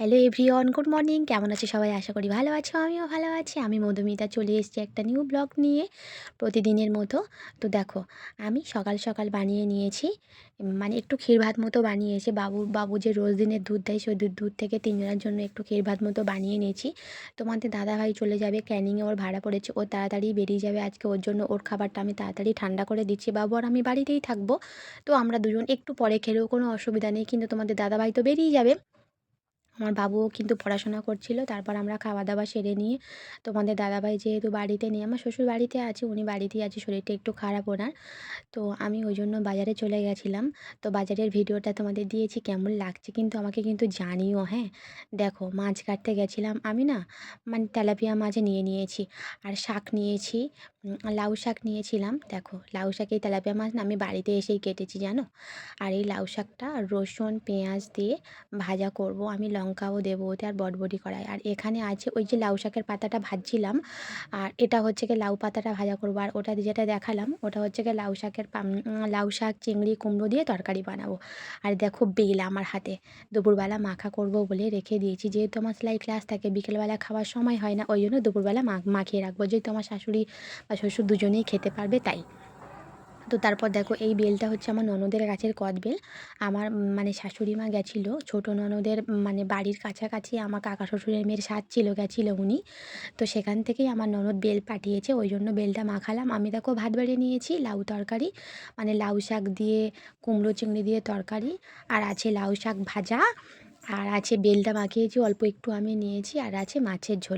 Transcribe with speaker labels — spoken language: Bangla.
Speaker 1: Hello everyone, good morning. কেমন আছো সবাই? আশা করি ভালো আছো, আমিও ভালো আছি। আমি মধুমিতা চলে এসেছি একটা নিউ ব্লগ নিয়ে প্রতিদিনের মতো। তো দেখো, আমি সকাল সকাল বানিয়ে নিয়েছি, মানে একটু ক্ষীর ভাত মতো বানিয়েছি। বাবু যে রোজ দিনের দুধ দেয়, সেই দুধ থেকে তিনজনের জন্য একটু ক্ষীর ভাত মতো বানিয়ে নিয়েছি। তোমাদের দাদাভাই চলে যাবে ক্যানিংয়ে, ওর ভাড়া পড়েছে, ও তাড়াতাড়ি বেরিয়ে যাবে আজকে। ওর জন্য ওর খাবারটা আমি তাড়াতাড়ি ঠান্ডা করে দিচ্ছি। বাবু আর আমি বাড়িতেই থাকবো, তো আমরা দুজন একটু পরে খেলেও কোনো অসুবিধা নেই, কিন্তু তোমাদের দাদাভাই তো বেরিয়ে যাবে। আমার বাবুও কিন্তু পড়াশোনা করছিল। তারপর আমরা খাওয়া দাওয়া সেরে নিয়ে তোমাদের দাদাভাই যেহেতু বাড়িতে নেই, আমার শ্বশুর বাড়িতে আছে, উনি বাড়িতেই আছে, শরীরটা একটু খারাপ ওনার। তো আমি ওই জন্য বাজারে চলে গেছিলাম। তো বাজারের ভিডিওটা তোমাদের দিয়েছি, কেমন লাগছে কিন্তু আমাকে কিন্তু জানিও, হ্যাঁ। দেখো, মাছ কাটতে গেছিলাম আমি না, মানে তেলাপিয়া মাছ নিয়ে নিয়েছি, আর শাক নিয়েছি, লাউ শাক নিয়েছিলাম। দেখো, লাউ শাক এই তেলাপিয়া মাছ না আমি বাড়িতে এসেই কেটেছি, জানো। আর এই লাউ শাকটা রসুন পেঁয়াজ দিয়ে ভাজা করব আমি, লঙ্কাও দেবো ওতে, আর বটবটি কড়াই। আর এখানে আছে ওই যে লাউ শাকের পাতাটা ভাজছিলাম, আর এটা হচ্ছে কি লাউ পাতাটা ভাজা করবো। আর ওটা যেটা দেখালাম ওটা হচ্ছে কি লাউ শাকের লাউ শাক চিংড়ি কুমড়ো দিয়ে তরকারি বানাবো। আর দেখো, বেল আমার হাতে, দুপুরবেলা মাখা করব বলে রেখে দিয়েছি, যেহেতু আমার সেলাই ক্লাস থাকে, বিকেলবেলা খাওয়ার সময় হয় না, ওই জন্য দুপুরবেলা মাখিয়ে রাখবো, যেহেতু আমার শাশুড়ি বা শ্বশুর দুজনেই খেতে পারবে তাই। তো তারপর দেখো, এই বেলটা হচ্ছে আমার ননদের গাছের কদবেল। আমার মানে শাশুড়ি মা গেছিলো ছোটো ননদের মানে বাড়ির কাছাকাছি, আমার কাকা শ্বশুরের মেয়ের সাথ ছিল, গেছিলো উনি। তো সেখান থেকেই আমার ননদ বেল পাঠিয়েছে, ওই জন্য বেলটা মাখালাম। আমি দেখো ভাত বেড়ে নিয়েছি, লাউ তরকারি, মানে লাউ শাক দিয়ে কুমড়ো চিংড়ি দিয়ে তরকারি, আর আছে লাউ শাক ভাজা, আর আছে বেলটা মাখিয়েছি অল্প একটু আমি নিয়েছি, আর আছে মাছের ঝোল।